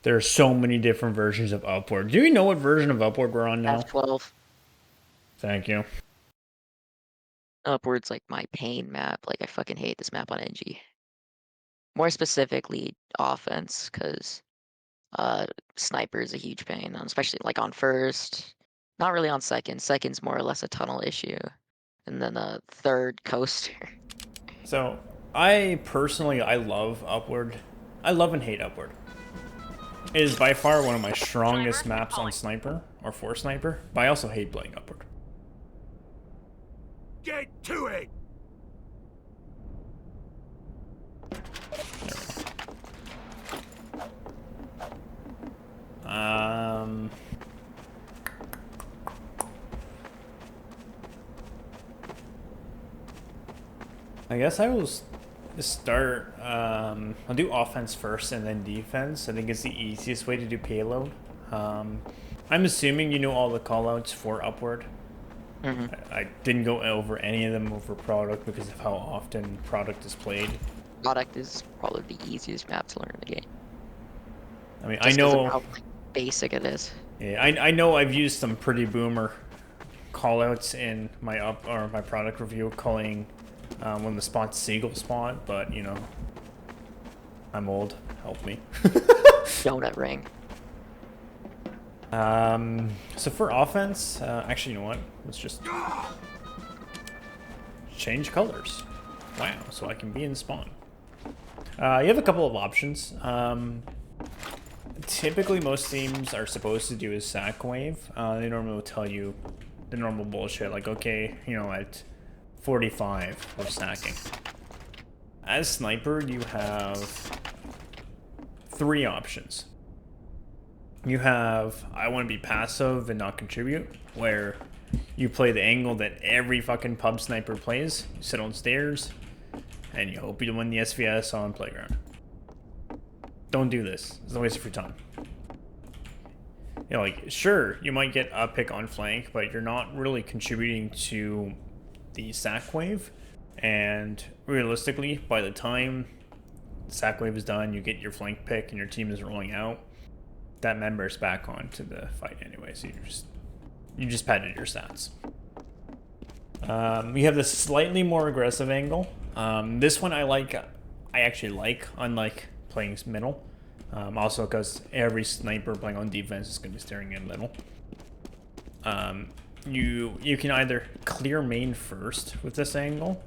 There are so many different versions of Upward. Do you know what version of Upward we're on now? F12. Thank you. Upwards like my pain map. Like I fucking hate this map on NG. More specifically, offense, because sniper is a huge pain, especially like on first. Not really on second. Second's more or less a tunnel issue, and then third coaster. So, I personally, I love Upward. I love and hate Upward. It is by far one of my strongest maps on Sniper, or for Sniper, but I also hate playing Upward. Get to it! Um... I guess I will start, I'll do offense first and then defense. I think it's the easiest way to do payload. I'm assuming you know all the callouts for Upward. I didn't go over any of them over Product because of how often Product is played. Product is probably the easiest map to learn in the game. I mean, Just I 'cause of know... how basic it is. Yeah, I know I've used some pretty boomer callouts in my my product review, calling one of the spots Seagull spot, but you know, I'm old. Help me. Donut ring. So for offense, actually, you know what? Let's just change colors. Wow, so I can be in spawn. You have a couple of options. Typically, most teams are supposed to do a sack wave. They normally will tell you the normal bullshit, like, okay, you know, at 45, we're sacking. As Sniper, you have 3 options. You have, I want to be passive and not contribute, where you play the angle that every fucking pub sniper plays. You sit on stairs, and you hope you win the SVS on Playground. Don't do this. It's a waste of your time. You know, like, sure, you might get a pick on flank, but you're not really contributing to the sack wave. And realistically, by the time the sack wave is done, you get your flank pick and your team is rolling out, that member's back on to the fight anyway, so you just padded your stats. We have this slightly more aggressive angle. This one I actually like, unlike playing middle. Also because every sniper playing on defense is going to be staring in middle. You can either clear main first with this angle,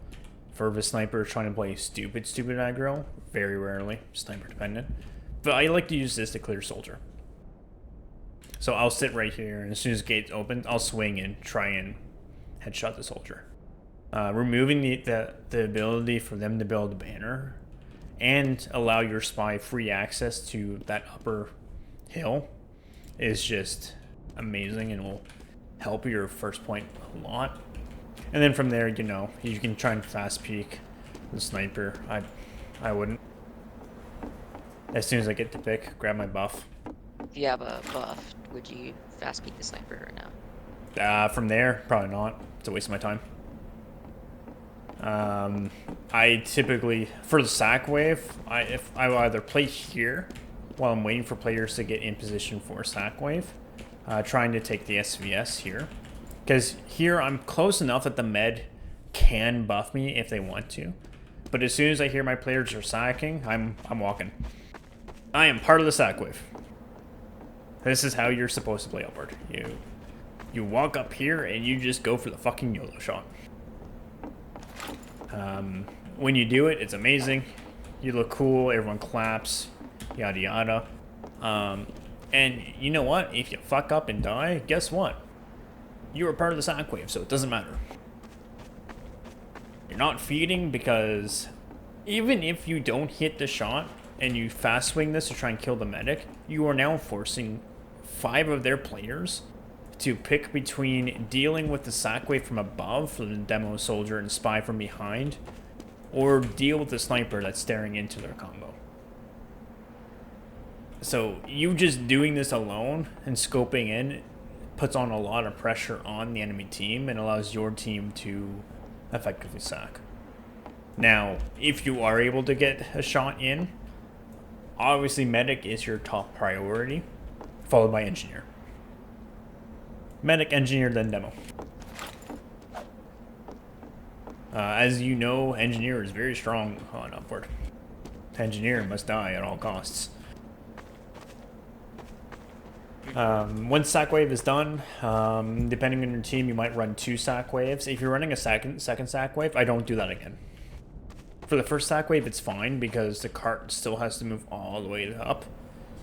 for the sniper trying to play stupid aggro, very rarely, sniper dependent. But I like to use this to clear soldier. So I'll sit right here, and as soon as gates open, I'll swing and try and headshot the soldier. Removing the ability for them to build a banner and allow your spy free access to that upper hill is just amazing and will help your first point a lot. And then from there, you know, you can try and fast peek the sniper. I wouldn't. As soon as I get to pick, grab my buff. If you have a buff, would you fast peek the sniper or no? From there, probably not. It's a waste of my time. I typically, for the sack wave, I will either play here while I'm waiting for players to get in position for sack wave, trying to take the SVS here, because here I'm close enough that the med can buff me if they want to, but as soon as I hear my players are sacking, I'm walking. I am part of the sack wave. This is how you're supposed to play Upward. You walk up here and you just go for the fucking YOLO shot. When you do it, it's amazing. You look cool, everyone claps, yada yada. And you know what? If you fuck up and die, guess what? You were part of the sack wave, so it doesn't matter. You're not feeding because even if you don't hit the shot and you fast swing this to try and kill the medic, you are now forcing 5 of their players to pick between dealing with the sack wave from above for the demo soldier and spy from behind, or deal with the sniper that's staring into their combo. So you just doing this alone and scoping in puts on a lot of pressure on the enemy team and allows your team to effectively sack. Now, if you are able to get a shot in, Obviously, medic is your top priority, followed by engineer. Medic, engineer, then demo. As you know, engineer is very strong on upward. Engineer must die at all costs. Once sack wave is done, depending on your team, you might run 2 sack waves. If you're running a second sack wave, I don't do that again. For the first sack wave, it's fine because the cart still has to move all the way up.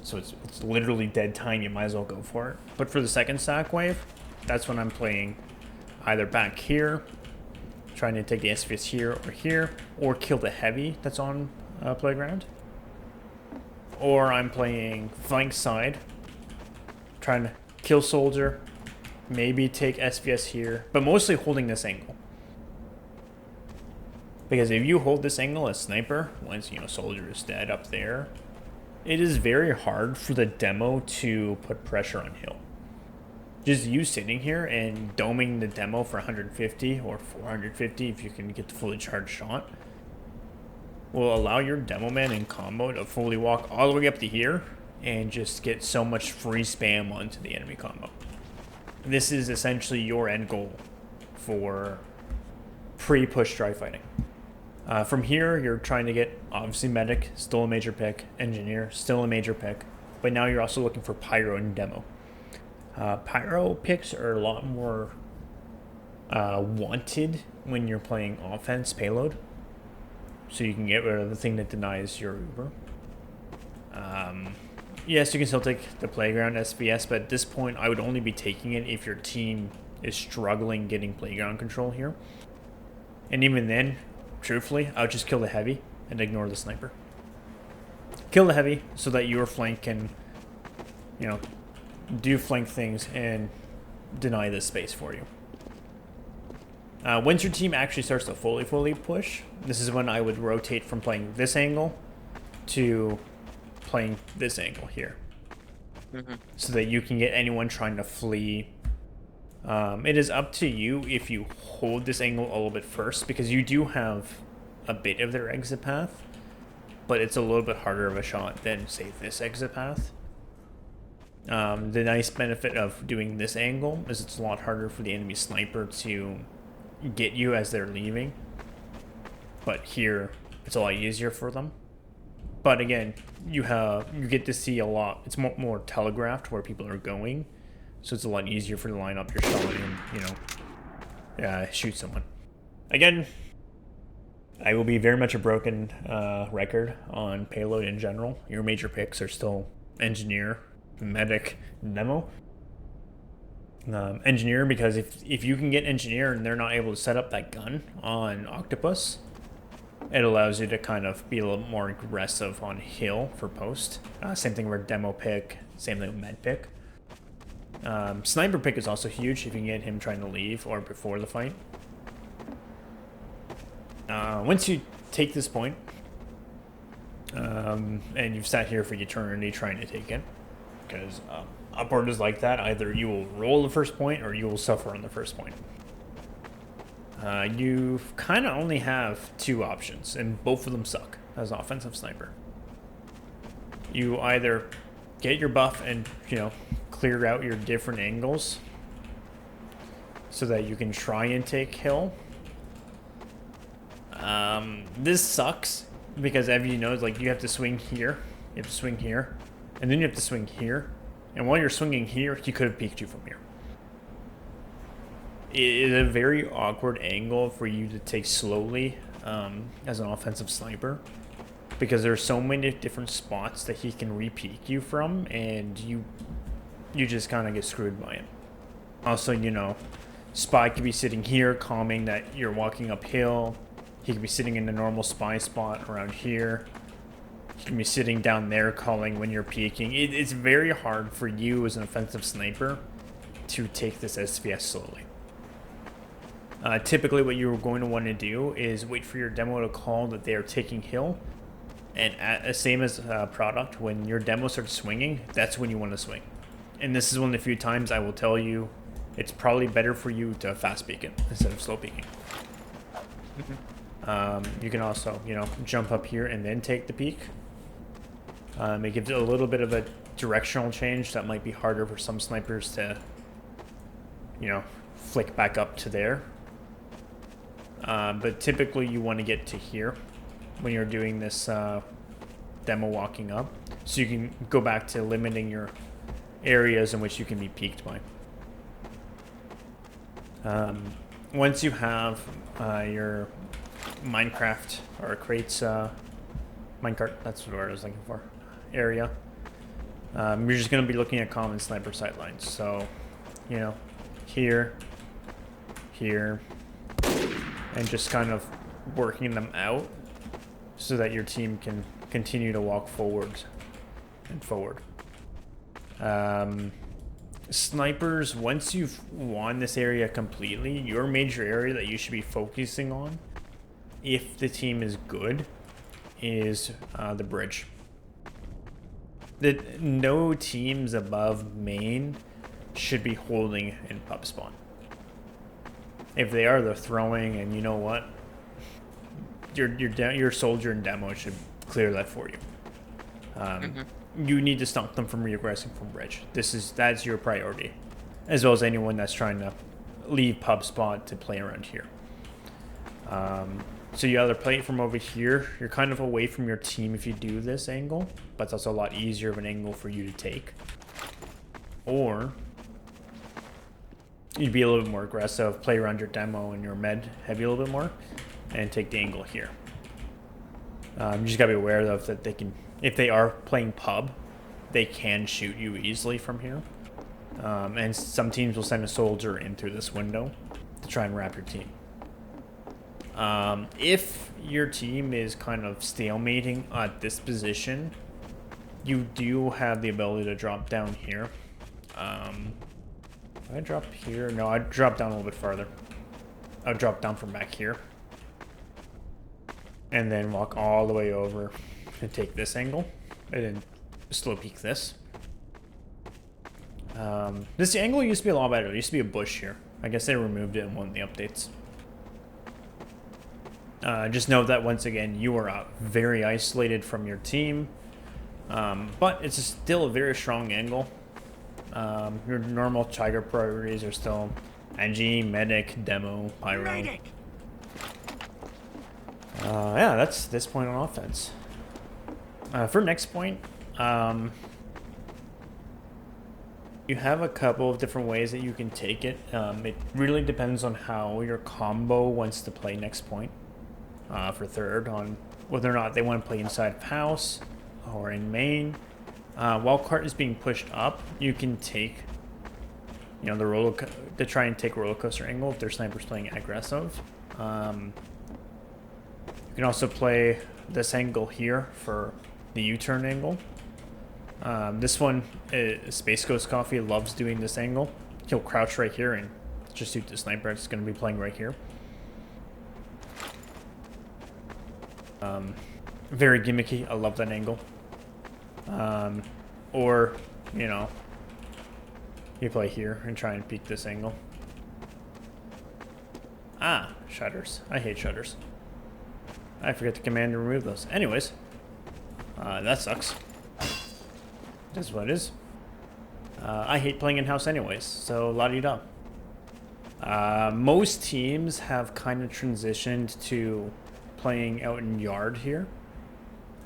So it's literally dead time, you might as well go for it. But for the second sack wave, that's when I'm playing either back here, trying to take the SVS here, or kill the heavy that's on playground. Or I'm playing flank side, trying to kill soldier, maybe take SVS here, but mostly holding this angle. Because if you hold this angle as sniper, once soldier is dead up there, it is very hard for the demo to put pressure on hill. Just you sitting here and doming the demo for 150 or 450 if you can get the fully charged shot will allow your demo man in combo to fully walk all the way up to here and just get so much free spam onto the enemy combo. This is essentially your end goal for pre-push dry fighting. From here, you're trying to get, obviously, medic, still a major pick, engineer, still a major pick, but now you're also looking for pyro and demo. Pyro picks are a lot more wanted when you're playing offense payload, so you can get rid of the thing that denies your Uber. Yes, you can still take the playground SVS, but at this point, I would only be taking it if your team is struggling getting playground control here. And even then, truthfully, I would just kill the heavy and ignore the sniper. Kill the heavy so that your flank can, do flank things and deny this space for you. Once your team actually starts to fully push, this is when I would rotate from playing this angle to playing this angle here. So that you can get anyone trying to flee. It is up to you if you hold this angle a little bit first, because you do have a bit of their exit path, but it's a little bit harder of a shot than, say, this exit path. The nice benefit of doing this angle is it's a lot harder for the enemy sniper to get you as they're leaving, but here it's a lot easier for them. But again, you get to see a lot. It's more telegraphed where people are going, so it's a lot easier for you to line up your shot and shoot someone. Again, I will be very much a broken record on payload in general. Your major picks are still engineer, medic, demo. Engineer, because if you can get engineer and they're not able to set up that gun on Octopus, it allows you to kind of be a little more aggressive on hill for post. Same thing with demo pick, same thing with med pick. Sniper pick is also huge if you can get him trying to leave or before the fight. Once you take this point, and you've sat here for eternity trying to take it, because upward is like that, either you will roll the first point or you will suffer on the first point. You kind of only have 2 options, and both of them suck as an offensive sniper. You either get your buff and, clear out your different angles so that you can try and take hill. This sucks because as you know, you have to swing here, you have to swing here, and then you have to swing here. And while you're swinging here, he could have peeked you from here. It is a very awkward angle for you to take slowly as an offensive sniper, because there's so many different spots that he can re-peek you from, and you just kind of get screwed by him. Also, Spy could be sitting here, calming that you're walking uphill. He could be sitting in a normal spy spot around here. He can be sitting down there calling when you're peeking. It's very hard for you as an offensive sniper to take this SVS slowly. Typically what you're going to want to do is wait for your demo to call that they are taking hill. And same as product, when your demo starts swinging, that's when you want to swing. And this is one of the few times I will tell you it's probably better for you to fast peek it instead of slow peeking. You can also, jump up here and then take the peek. It gives it a little bit of a directional change that might be harder for some snipers to, you know, flick back up to there. But typically you want to get to here when you're doing this demo walking up, so you can go back to limiting your areas in which you can be peeked by. Once you have your Minecraft or crates, minecart, that's what I was looking for, area, you're just going to be looking at common sniper sightlines. So, you know, here, and just kind of working them out so that your team can continue to walk forward and forward. Snipers, once you've won this area completely, your major area that you should be focusing on, if the team is good, is the bridge. No teams above main should be holding in pub spawn. If they are, they're throwing, and you know what? Your soldier and demo should clear that for you. You need to stop them from regressing from bridge. That's your priority, as well as anyone that's trying to leave pub spot to play around here. So you either play it from over here. You're kind of away from your team if you do this angle, but it's also a lot easier of an angle for you to take. Or you'd be a little bit more aggressive, play around your demo and your med heavy a little bit more, and take the angle here. You just gotta be aware of that they can, if they are playing pub, they can shoot you easily from here. And some teams will send a soldier in through this window to try and wrap your team. If your team is kind of stalemating at this position, you do have the ability to drop down here. I drop here? No, I drop down a little bit farther. I'll drop down from back here. And then walk all the way over and take this angle. And then slow peek this. This angle used to be a lot better. There used to be a bush here. I guess they removed it in one of the updates. Just know that once again, you are very isolated from your team. But it's still a very strong angle. Your normal Tiger priorities are still NG, Medic, Demo, Pyro. Medic. Yeah, that's this point on offense. For next point, you have a couple of different ways that you can take it. It really depends on how your combo wants to play next point. For third, on whether or not they want to play inside of house or in main. While cart is being pushed up, you can take, you know, to try and take roller coaster angle if their sniper's playing aggressive. You can also play this angle here for the U-turn angle. This one, Space Ghost Coffee loves doing this angle. He'll crouch right here and just shoot the sniper. It's going to be playing right here. Very gimmicky. I love that angle. Or, you know, you play here and try and peek this angle. Ah, shutters. I hate shutters. I forget the command to remove those. Anyways, that sucks. That's what it is. I hate playing in-house anyways, so la-di-da. Most teams have kind of transitioned to playing out in yard here.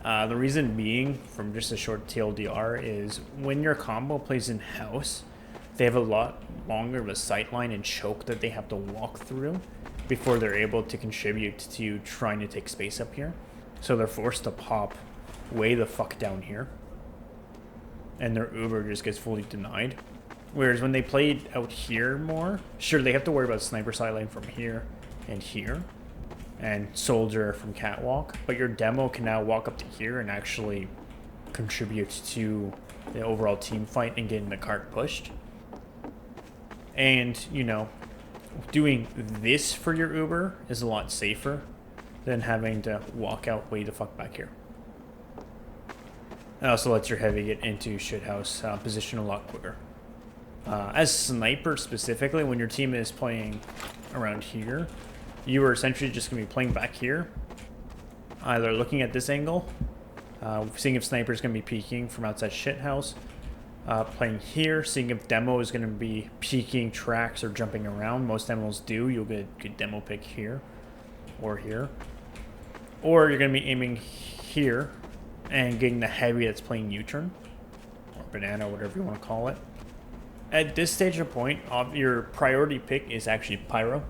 The reason being, from just a short TLDR, is when your combo plays in house, they have a lot longer of a sight line and choke that they have to walk through before they're able to contribute to trying to take space up here. So they're forced to pop way the fuck down here, and their Uber just gets fully denied. Whereas when they played out here more, sure, they have to worry about sniper sight line from here and here, and soldier from catwalk, but your demo can now walk up to here and actually contribute to the overall team fight and getting the cart pushed. And, you know, doing this for your Uber is a lot safer than having to walk out way the fuck back here. It also lets your heavy get into shithouse position a lot quicker. As sniper specifically, when your team is playing around here, you are essentially just going to be playing back here, either looking at this angle, Seeing if Sniper's going to be peeking from outside shithouse. Playing here, seeing if Demo is going to be peeking tracks or jumping around. Most demos do. You'll get a good demo pick here or here. Or you're going to be aiming here and getting the heavy that's playing U-turn or banana, whatever you want to call it. At this stage of point, your priority pick is actually Pyro.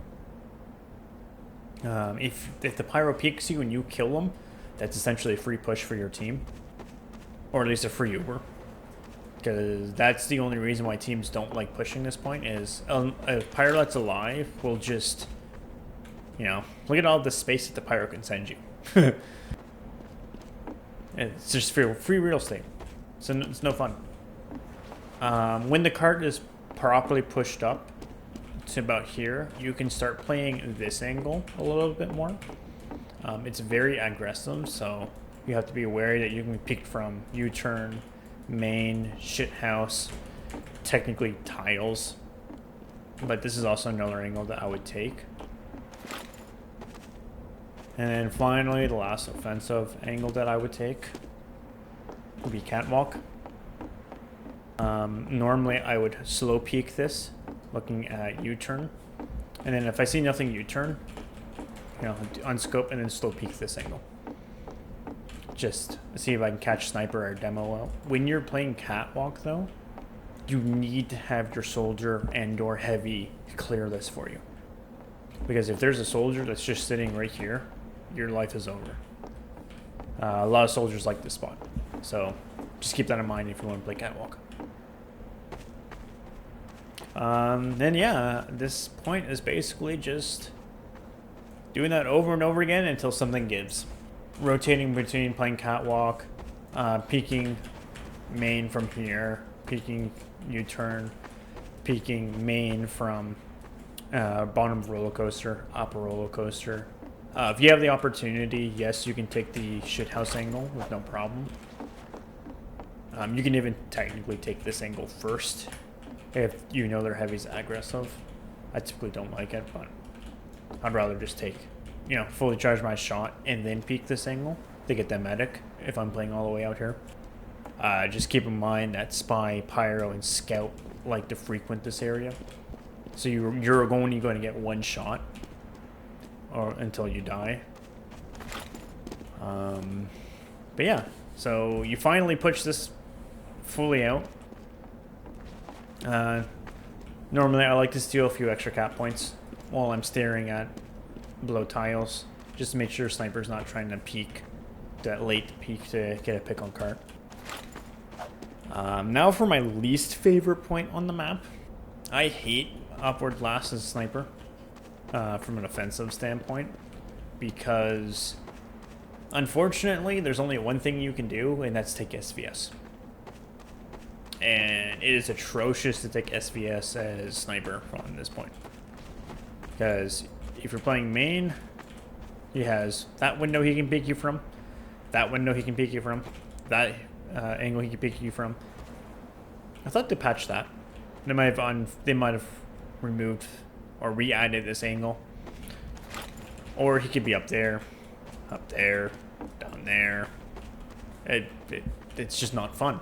If the Pyro peeks you and you kill them, that's essentially a free push for your team. Or at least a free Uber. Because that's the only reason why teams don't like pushing this point is if Pyro that's alive will just, you know, look at all the space that the Pyro can send you. It's just free real estate. So it's no fun. When the cart is properly pushed up to about here, you can start playing this angle a little bit more. It's very aggressive, so you have to be aware that you can be picked from U-turn, main, shithouse, technically tiles. But this is also another angle that I would take. And then finally, the last offensive angle that I would take would be catwalk. Normally, I would slow peek this, looking at U-turn. And then if I see nothing U-turn, you know, unscope and then slow peek this angle. Just see if I can catch Sniper or Demo out. When you're playing catwalk, though, you need to have your soldier and or heavy clear this for you. Because if there's a soldier that's just sitting right here, your life is over. A lot of soldiers like this spot. So just keep that in mind if you want to play catwalk. Then yeah, this point is basically just doing that over and over again until something gives. Rotating between playing catwalk, peeking main from here, peeking U-turn, peeking main from bottom of roller coaster, upper roller coaster. If you have the opportunity, yes, you can take the shithouse angle with no problem. You can even technically take this angle first if you know their heavy's aggressive. I typically don't like it, but I'd rather just take, you know, fully charge my shot and then peek this angle to get the medic if I'm playing all the way out here. Just keep in mind that Spy, Pyro, and Scout like to frequent this area. So you're only going to get one shot or until you die. But yeah, so you finally push this fully out. Normally I like to steal a few extra cap points while I'm staring at below tiles, just to make sure Sniper's not trying to peek, that late peek to get a pick on cart. Now for my least favorite point on the map. I hate upward blast as a Sniper from an offensive standpoint, because unfortunately there's only one thing you can do, and that's take SVS. And it is atrocious to take SVS as Sniper from this point, because if you're playing main, he has that window he can peek you from, that window he can peek you from, that angle he can peek you from. I thought they patched that. They might have removed or re-added this angle, or he could be up there, down there. It's just not fun,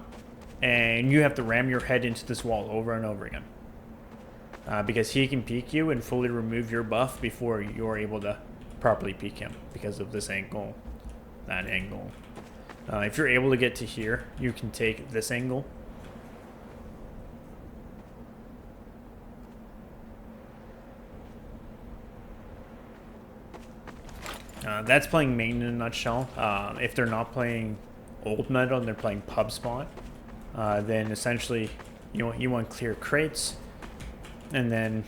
and you have to ram your head into this wall over and over again. Because he can peek you and fully remove your buff before you're able to properly peek him because of this angle, that angle. If you're able to get to here, you can take this angle. That's playing main in a nutshell. If they're not playing old meta and they're playing pub spot, then essentially you want to clear crates, and then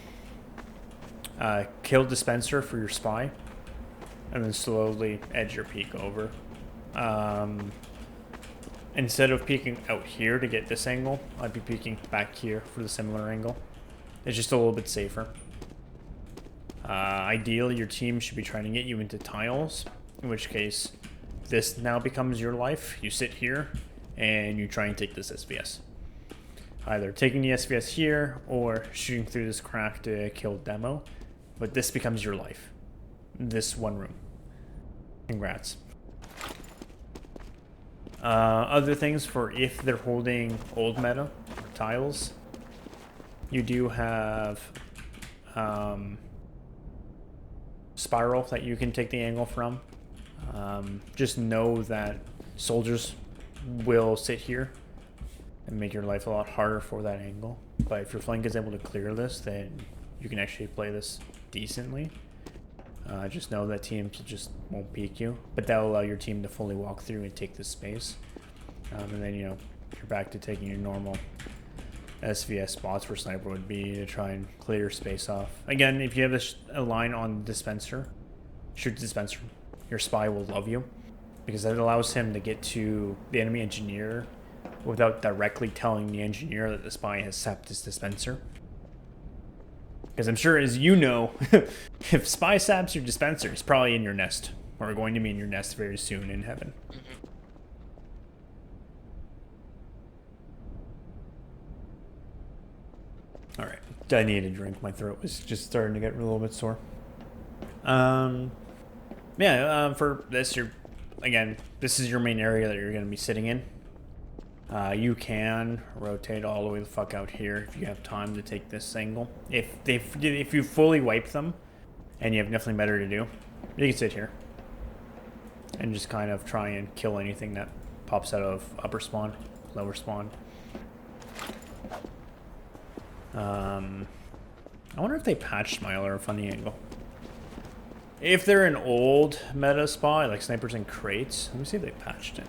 kill dispenser for your spy, and then slowly edge your peek over. Instead of peeking out here to get this angle, I'd be peeking back here for the similar angle. It's just a little bit safer. Ideally, your team should be trying to get you into tiles, in which case this now becomes your life. You sit here and you try and take this SVS. Either taking the SVS here or shooting through this crack to kill Demo, but this becomes your life. This one room. Congrats. Other things for if they're holding old meta or tiles, you do have Spiral that you can take the angle from. Just know that soldiers will sit here and make your life a lot harder for that angle. But if your flank is able to clear this, then you can actually play this decently. Just know that teams just won't peek you, but that will allow your team to fully walk through and take this space. And then, you know, you're back to taking your normal SVS spots where Sniper would be to try and clear your space off. Again, if you have a line on Dispenser, shoot Dispenser, your spy will love you, because that allows him to get to the enemy engineer without directly telling the engineer that the spy has sapped his Dispenser. Because I'm sure, as you know, if spy saps your Dispenser, it's probably in your nest, or going to be in your nest very soon in heaven. All right, I need a drink. My throat was just starting to get a little bit sore. For this, this is your main area that you're going to be sitting in. You can rotate all the way the fuck out here if you have time to take this angle. If you fully wipe them and you have nothing better to do, you can sit here and just kind of try and kill anything that pops out of upper spawn, lower spawn. I wonder if they patched Smiler from the angle. If they're an old meta spot, like snipers and crates, let me see if they patched it.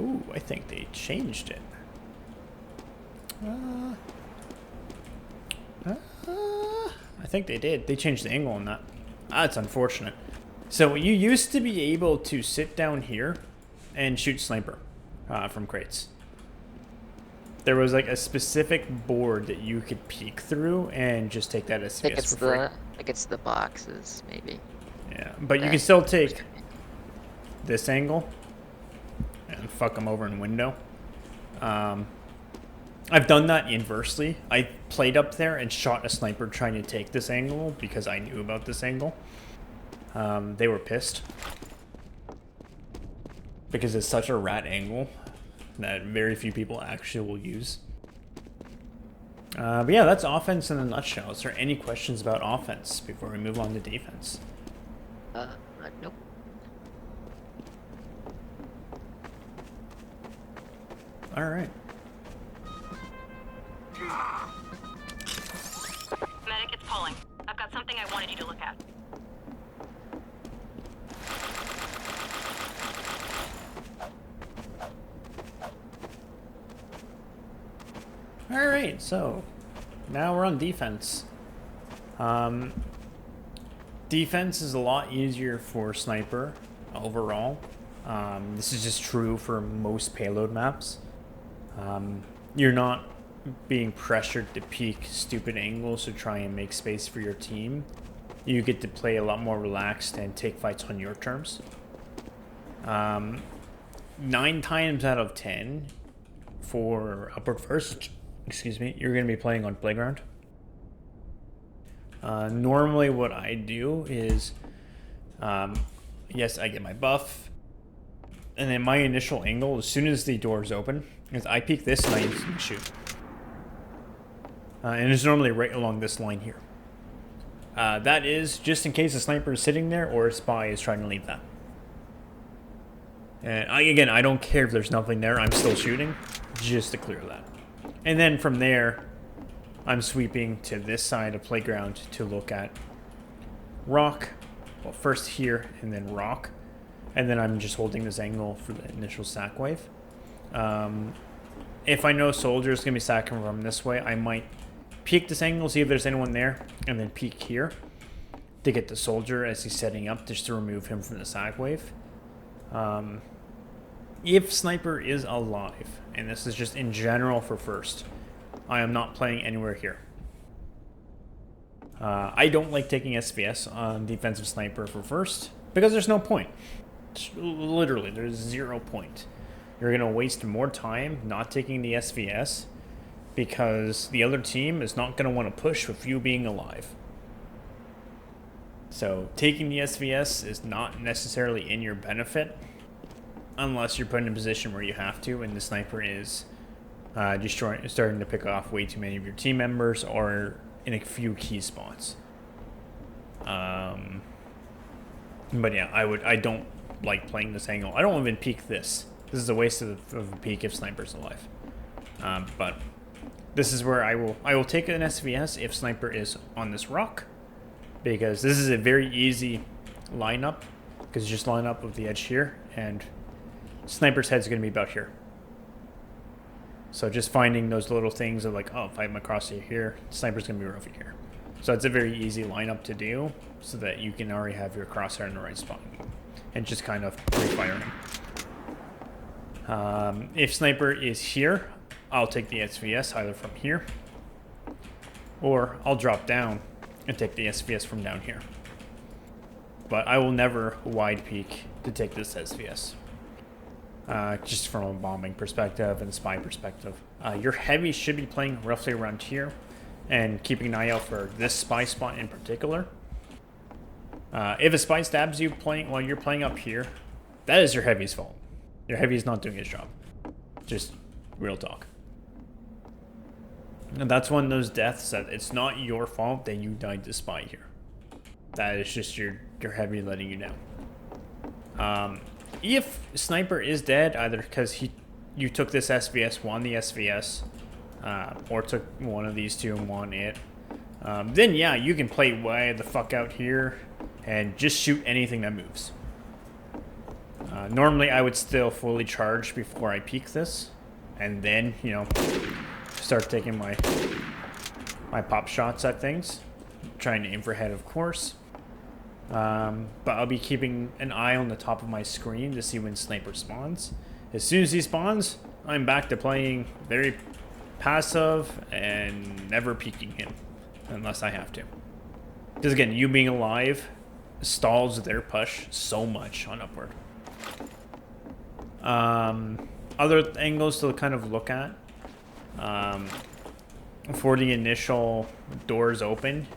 Ooh, I think they changed it. I think they did. They changed the angle on that. That's unfortunate. So you used to be able to sit down here and shoot sniper from crates. There was like a specific board that you could peek through and just take that SVS I think it's for free. I think it's the boxes, maybe. Yeah, but you can still take this angle and fuck them over in window. I've done that inversely. I played up there and shot a sniper trying to take this angle because I knew about this angle. They were pissed because it's such a rat angle that very few people actually will use. But yeah, that's offense in a nutshell. Is there any questions about offense before we move on to defense? Nope. All right. Medic, it's Pauling. I've got something I wanted you to look at. All right, so now we're on defense. Defense is a lot easier for sniper overall. This is just true for most payload maps. You're not being pressured to peek stupid angles to try and make space for your team. You get to play a lot more relaxed and take fights on your terms. 9 times out of 10 for upward first, you're going to be playing on playground. Normally what I do is, yes, I get my buff, and then my initial angle, as soon as the door is open, is I peek this and I instantly shoot. And it's normally right along this line here. That is just in case a sniper is sitting there or a spy is trying to leave that. And I don't care if there's nothing there, I'm still shooting, just to clear that. And then from there, I'm sweeping to this side of playground to look at rock. Well, first here and then rock. And then I'm just holding this angle for the initial sack wave. If I know soldiers going to be sacking from this way, I might peek this angle, see if there's anyone there, and then peek here to get the soldier as he's setting up, just to remove him from the sack wave. If sniper is alive, and this is just in general for first, I am not playing anywhere here. I don't like taking SVS on defensive sniper for first because there's no point. Literally, there's 0 point. You're going to waste more time not taking the SVS because the other team is not going to want to push with you being alive. So taking the SVS is not necessarily in your benefit unless you're put in a position where you have to, and the sniper is starting to pick off way too many of your team members or in a few key spots. But yeah, I don't like playing this angle. I don't even peek this. This is a waste of a peek if sniper's alive. But this is where I will take an SVS if sniper is on this rock, because this is a very easy lineup, because you just line up with the edge here, and sniper's head's going to be about here. So just finding those little things of like, oh, if I'm across here, sniper's going to be roughly here. So it's a very easy lineup to do, so that you can already have your crosshair in the right spot and just kind of pre-fire him. If sniper is here, I'll take the SVS either from here, or I'll drop down and take the SVS from down here. But I will never wide peek to take this SVS. Just from a bombing perspective and spy perspective. Your heavy should be playing roughly around here, and keeping an eye out for this spy spot in particular. If a spy stabs you while you're playing up here, that is your heavy's fault. Your heavy is not doing his job. Just real talk. And that's one of those deaths that it's not your fault that you died to spy here. That is just your heavy letting you down. If sniper is dead, either because you took this SVS, won the SVS, or took one of these two and won it, then yeah, you can play way the fuck out here and just shoot anything that moves. Normally I would still fully charge before I peek this, and then, you know, start taking my pop shots at things, trying to aim for head, of course. But I'll be keeping an eye on the top of my screen to see when sniper spawns. As soon as he spawns, I'm back to playing very passive and never peeking him unless I have to. Because again, you being alive stalls their push so much on upward. Other angles to kind of look at, for the initial doors open,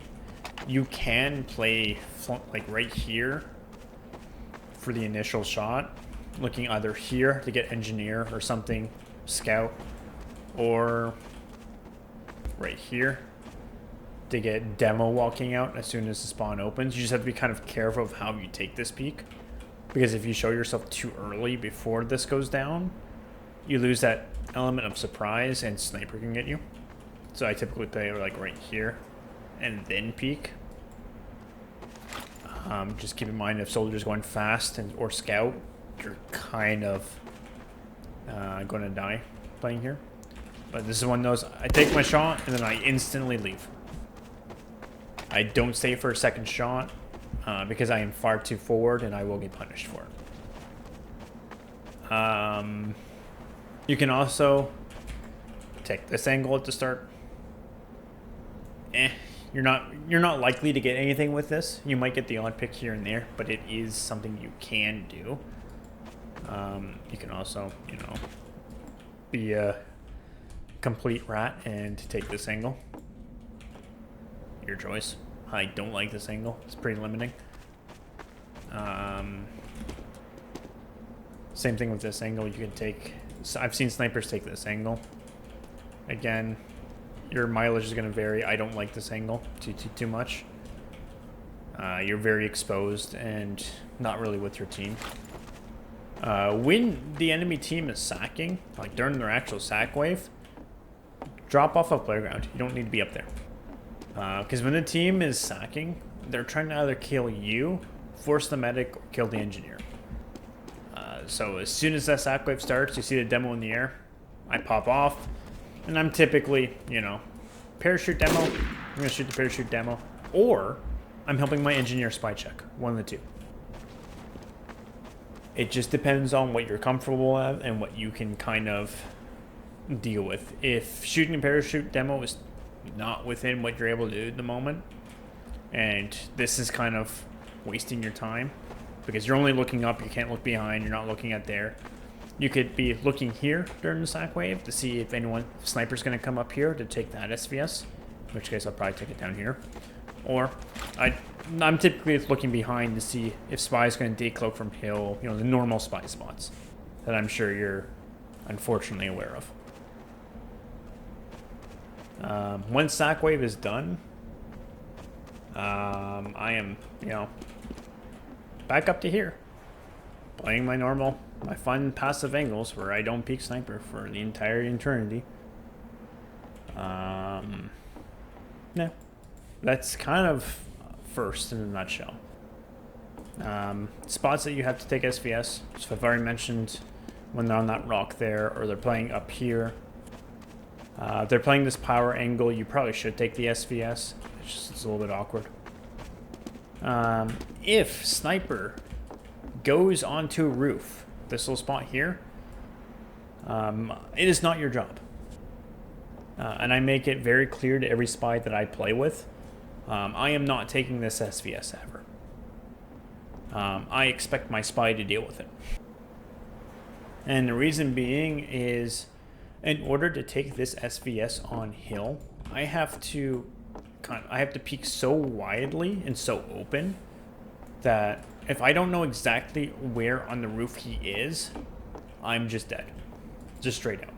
you can play like right here for the initial shot, looking either here to get engineer or something, scout, or right here to get demo walking out as soon as the spawn opens. You just have to be kind of careful of how you take this peek, because if you show yourself too early before this goes down, you lose that element of surprise and sniper can get you. So I typically play like right here and then peek. Just keep in mind, if soldier's going fast or scout, you're kind of going to die playing here. But this is one of those, I take my shot and then I instantly leave. I don't stay for a second shot because I am far too forward and I will get punished for it. You can also take this angle at the start. You're not likely to get anything with this. You might get the odd pick here and there, but it is something you can do. You can also, you know, be a complete rat and take this angle. Your choice. I don't like this angle. It's pretty limiting. Same thing with this angle. You can take... So I've seen snipers take this angle. Again, your mileage is going to vary. I don't like this angle too much. You're very exposed and not really with your team. When the enemy team is sacking, like during their actual sack wave, drop off of playground. You don't need to be up there. Because when the team is sacking, they're trying to either kill you, force the medic, or kill the engineer. So as soon as that sack wave starts, you see the demo in the air, I pop off, and I'm typically, you know, parachute demo, I'm going to shoot the parachute demo, or I'm helping my engineer spy check, one of the two. It just depends on what you're comfortable at and what you can kind of deal with. If shooting a parachute demo is not within what you're able to do at the moment, and this is kind of wasting your time, because you're only looking up, you can't look behind, you're not looking at there. You could be looking here during the sack wave to see if sniper's going to come up here to take that SVS, in which case I'll probably take it down here. Or I'm typically looking behind to see if spy's going to decloak from hill, you know, the normal spy spots. that I'm sure you're unfortunately aware of. Once sack wave is done, I am, back up to here, playing my fun passive angles where I don't peek sniper for the entire eternity. Yeah, that's kind of first in a nutshell. Spots that you have to take SVS. So I've already mentioned when they're on that rock there, or they're playing up here. If they're playing this power angle, you probably should take the SVS. It's a little bit awkward. If sniper goes onto a roof, this little spot here, it is not your job. And I make it very clear to every spy that I play with, I am not taking this SVS ever. I expect my spy to deal with it. And the reason being is, in order to take this SVS on hill, I have to peek so widely and so open that if I don't know exactly where on the roof he is, I'm just dead. Just straight out.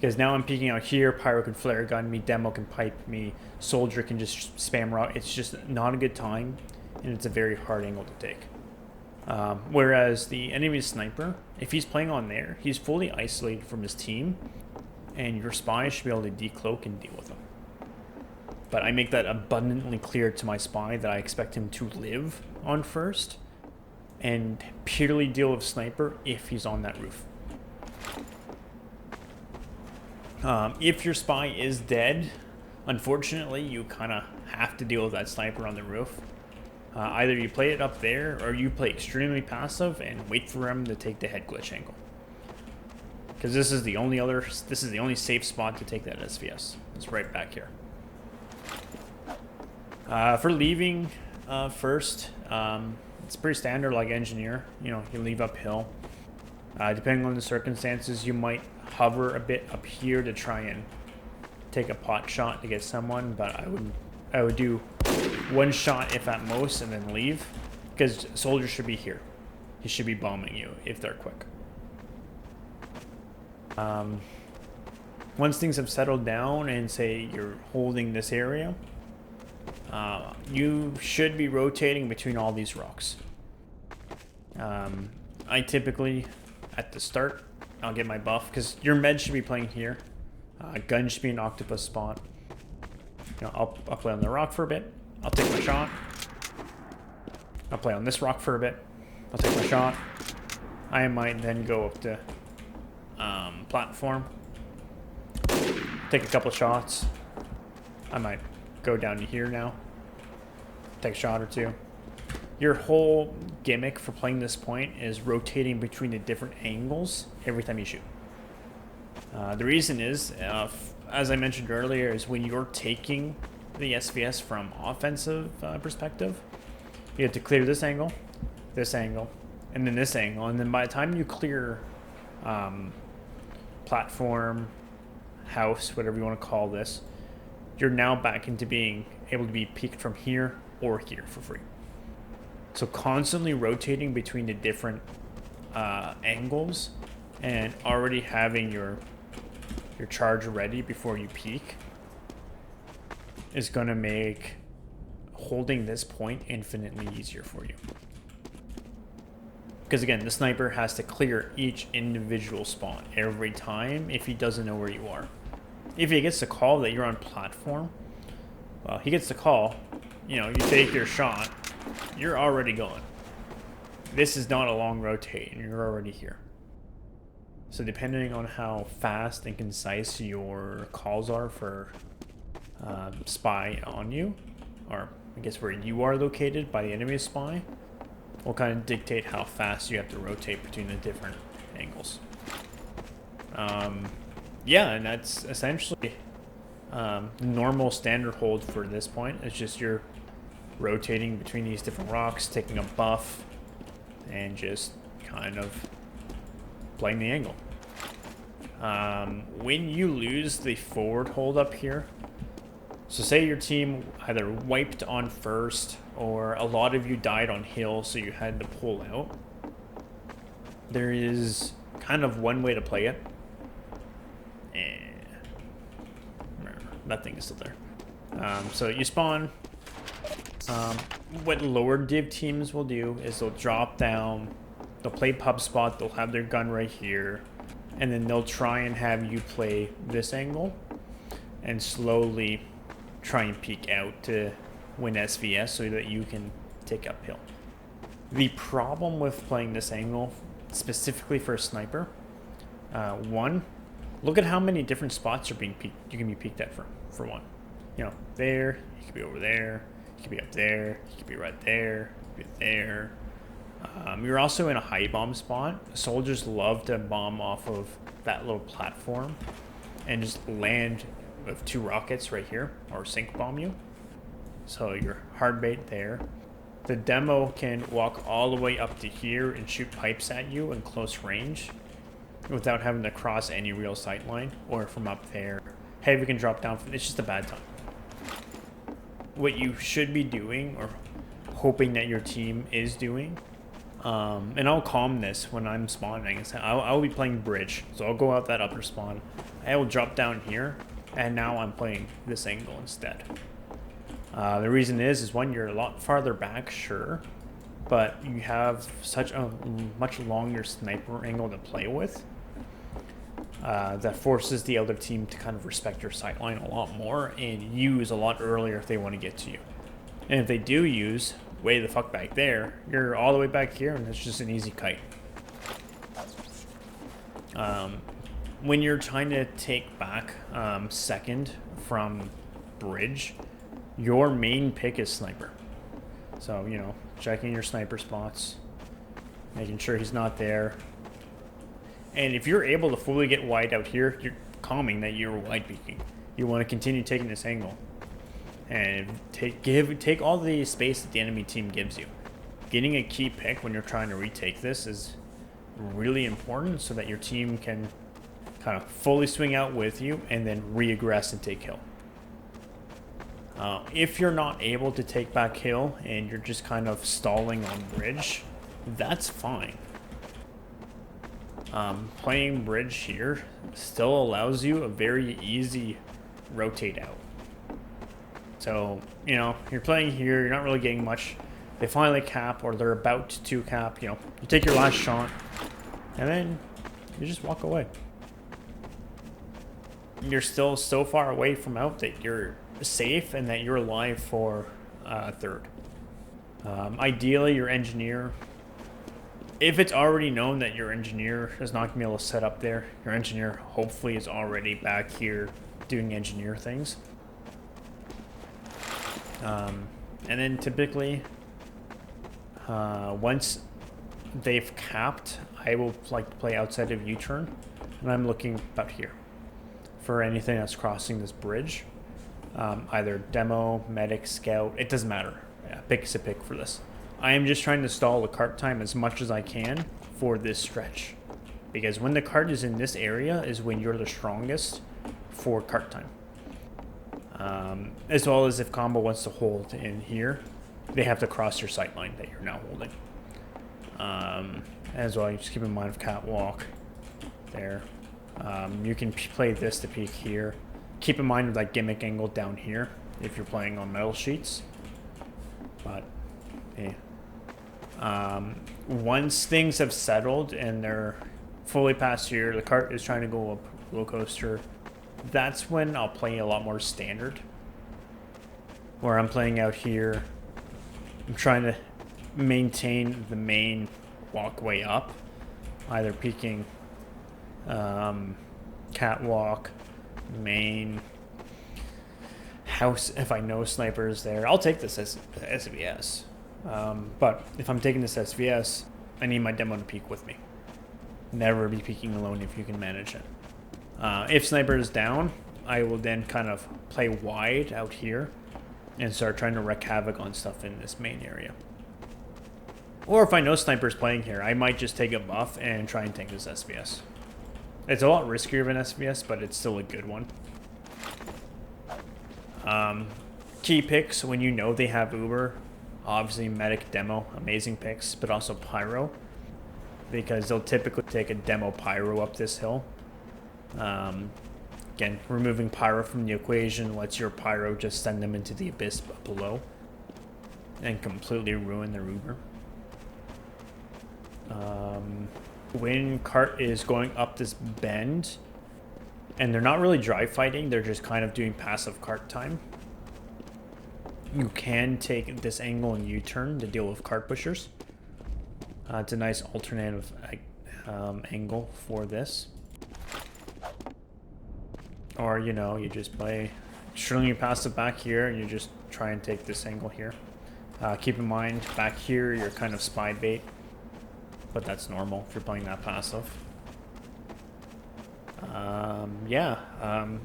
Because now I'm peeking out here, Pyro can flare gun me, Demo can pipe me, Soldier can just spam rock. It's just not a good time, and it's a very hard angle to take. Whereas the enemy sniper, if he's playing on there, he's fully isolated from his team, and your spy should be able to decloak and deal with him. But I make that abundantly clear to my spy that I expect him to live on first, and purely deal with sniper if he's on that roof. If your spy is dead, unfortunately, you kind of have to deal with that sniper on the roof. Either you play it up there, or you play extremely passive and wait for him to take the head glitch angle. Because this is the only safe spot to take that SVS. It's right back here. For leaving first, it's pretty standard like engineer. You leave uphill. Depending on the circumstances, you might hover a bit up here to try and take a pot shot to get someone, but I would do one shot if at most and then leave, because Soldier should be here. He should be bombing you if they're quick. Once things have settled down and say you're holding this area, you should be rotating between all these rocks. I typically, at the start, I'll get my buff, because your med should be playing here. Gun should be an octopus spot. I'll play on the rock for a bit. I'll take my shot. I'll play on this rock for a bit. I'll take my shot. I might then go up to platform. Take a couple shots. I might go down to here now. Take a shot or two. Your whole gimmick for playing this point is rotating between the different angles every time you shoot. The reason is, as I mentioned earlier, is when you're taking the SVS from offensive perspective, you have to clear this angle, and then this angle, and then by the time you clear platform, house, whatever you want to call this, you're now back into being able to be peeked from here or here for free. So constantly rotating between the different angles and already having your charge ready before you peek is going to make holding this point infinitely easier for you. Because again, the sniper has to clear each individual spawn every time if he doesn't know where you are. If he gets the call that you're on platform, well, he gets the call, you take your shot, you're already going. This is not a long rotate, and you're already here. So depending on how fast and concise your calls are for spy on you, or I guess where you are located by the enemy spy, will kind of dictate how fast you have to rotate between the different angles. Yeah, and that's essentially normal standard hold for this point. It's just you're rotating between these different rocks, taking a buff, and just kind of playing the angle. When you lose the forward hold up here, so say your team either wiped on first or a lot of you died on hill, so you had to pull out, there is kind of one way to play it. And that thing is still there. So you spawn. What lower div teams will do is they'll drop down, they'll play pub spot, they'll have their gun right here, and then they'll try and have you play this angle and slowly try and peek out to win SVS so that you can take uphill. The problem with playing this angle, specifically for a sniper, one, look at how many different spots are being peeked. You can be peeked at for one. You know, there, you could be over there, you could be up there, you could be right there, you could be there. You're also in a high bomb spot. Soldiers love to bomb off of that little platform and just land with 2 rockets right here, or sink bomb you. So you're hard bait there. The demo can walk all the way up to here and shoot pipes at you in close range without having to cross any real sight line, or from up there. Heavy can drop down. It's just a bad time. What you should be doing, or hoping that your team is doing, and I'll calm this when I'm spawning. I'll be playing bridge, so I'll go out that upper spawn. I will drop down here, and now I'm playing this angle instead. The reason is one, you're a lot farther back, sure, but you have such a much longer sniper angle to play with that forces the other team to kind of respect your sightline a lot more and use a lot earlier if they want to get to you. And if they do use, way the fuck back there, you're all the way back here and it's just an easy kite. When you're trying to take back second from bridge, your main pick is sniper. So, you know, checking your sniper spots, making sure he's not there. And if you're able to fully get wide out here, you're calming that you're wide peeking. You want to continue taking this angle. And take all the space that the enemy team gives you. Getting a key pick when you're trying to retake this is really important so that your team can kind of fully swing out with you and then re-aggress and take hill. If you're not able to take back hill and you're just kind of stalling on bridge, that's fine. Playing bridge here still allows you a very easy rotate out. So, you know, you're playing here, you're not really getting much. They finally cap, or they're about to cap, you know, you take your last shot, and then you just walk away. You're still so far away from out that you're safe and that you're alive for third. Ideally, your engineer, if it's already known that your engineer is not going to be able to set up there, your engineer hopefully is already back here doing engineer things. And then typically, once they've capped, I will like to play outside of U-turn, and I'm looking about here for anything that's crossing this bridge. Either demo, medic, scout, it doesn't matter. Yeah, pick's a pick for this. I am just trying to stall the cart time as much as I can for this stretch, because when the cart is in this area is when you're the strongest for cart time. As well as if combo wants to hold in here, they have to cross your sight line that you're now holding. As well, you just keep in mind of catwalk there. You can play this to peek here. Keep in mind of that gimmick angle down here if you're playing on metal sheets. But, yeah. Once things have settled and they're fully past here, the cart is trying to go up roller coaster, that's when I'll play a lot more standard. Where I'm playing out here, I'm trying to maintain the main walkway up, either peeking catwalk, main house. If I know snipers there, I'll take this as SVS. But if I'm taking this SVS, I need my demo to peek with me. Never be peeking alone if you can manage it. If sniper is down, I will then kind of play wide out here and start trying to wreak havoc on stuff in this main area. Or if I know sniper's playing here, I might just take a buff and try and tank this SVS. It's a lot riskier of an SVS, but it's still a good one. Key picks when you know they have Uber. Obviously medic, demo, amazing picks, but also pyro. because they'll typically take a demo pyro up this hill. Again, removing pyro from the equation lets your pyro just send them into the abyss below and completely ruin their Uber. When cart is going up this bend, and they're not really dry fighting, they're just kind of doing passive cart time. You can take this angle and U-turn to deal with cart pushers. It's a nice alternative angle for this. Or, you know, you just play string your passive back here, and you just try and take this angle here. Keep in mind, back here, you're kind of spy bait. But that's normal if you're playing that passive.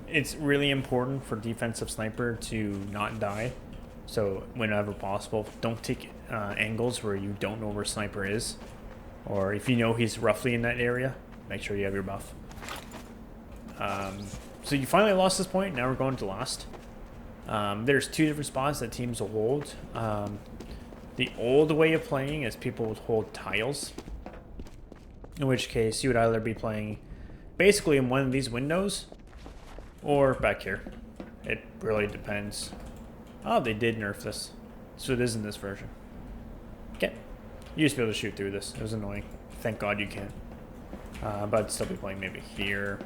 It's really important for defensive sniper to not die. So whenever possible, don't take angles where you don't know where sniper is. Or if you know he's roughly in that area, make sure you have your buff. So you finally lost this point, now we're going to last. There's two different spots that teams will hold. The old way of playing is people would hold tiles. In which case, you would either be playing basically in one of these windows or back here. It really depends. Oh, they did nerf this. So it is in this version. Okay. You used to be able to shoot through this. It was annoying. Thank God you can. But I'd still be playing maybe here.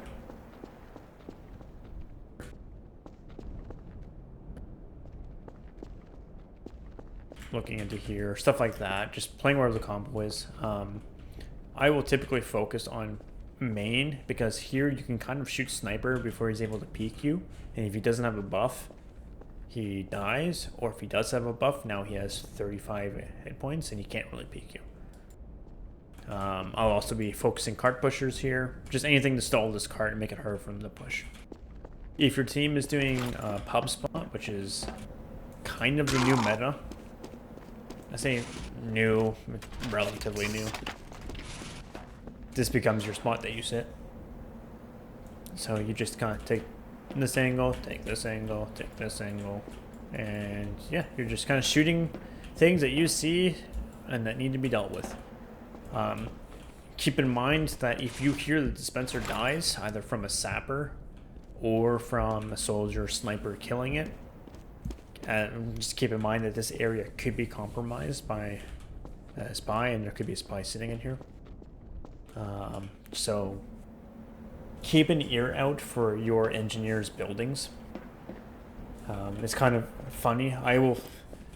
Looking into here. Stuff like that. Just playing wherever the combo is. I will typically focus on main because here you can kind of shoot sniper before he's able to peek you, and if he doesn't have a buff he dies, or if he does have a buff now he has 35 hit points and he can't really peek you. I'll also be focusing cart pushers here, just anything to stall this cart and make it harder for him to push. If your team is doing pub spot, which is kind of the new meta, I say new, relatively new, this becomes your spot that you sit. So you just kind of take this angle, take this angle, take this angle, and yeah, you're just kind of shooting things that you see and that need to be dealt with. Keep in mind that if you hear the dispenser dies, either from a sapper or from a soldier sniper killing it, just keep in mind that this area could be compromised by a spy, and there could be a spy sitting in here. So keep an ear out for your engineers' buildings. It's kind of funny.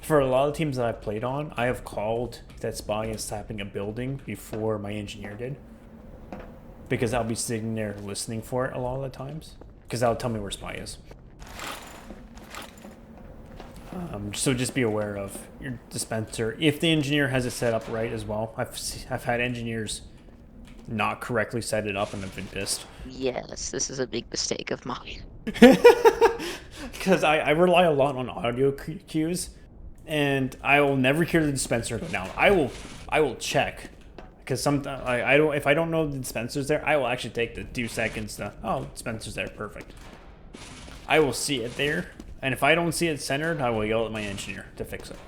For a lot of teams that I've played on, I have called that spy is tapping a building before my engineer did. Because I'll be sitting there listening for it a lot of the times. Because that'll tell me where spy is. So just be aware of your dispenser. If the engineer has it set up right as well. I've had engineers not correctly set it up and have been pissed. Yes, this is a big mistake of mine. Because I rely a lot on audio cues, and I will never hear the dispenser go down. I will check, because sometimes if I don't know the dispenser's there, I will actually take the 2 seconds to, oh, dispenser's there, perfect. I will see it there, and if I don't see it centered, I will yell at my engineer to fix it.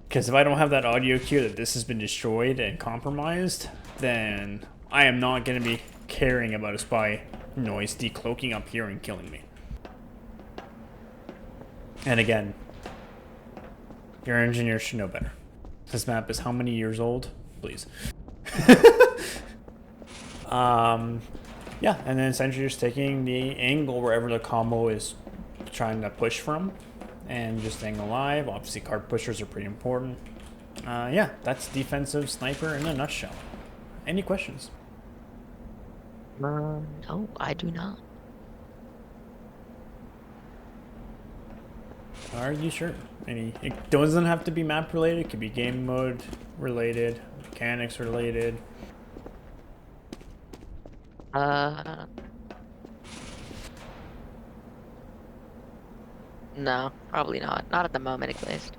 Because if I don't have that audio cue that this has been destroyed and compromised, then I am not going to be caring about a spy noise decloaking up here and killing me. And again, your engineer should know better. This map is how many years old? Please. Yeah, and then essentially just taking the angle wherever the combo is trying to push from. And just staying alive. Obviously, card pushers are pretty important. Yeah, that's defensive sniper in a nutshell. Any questions? No, I do not. Are you sure? It doesn't have to be map related. It could be game mode related, mechanics related. No, probably not. Not at the moment, at least.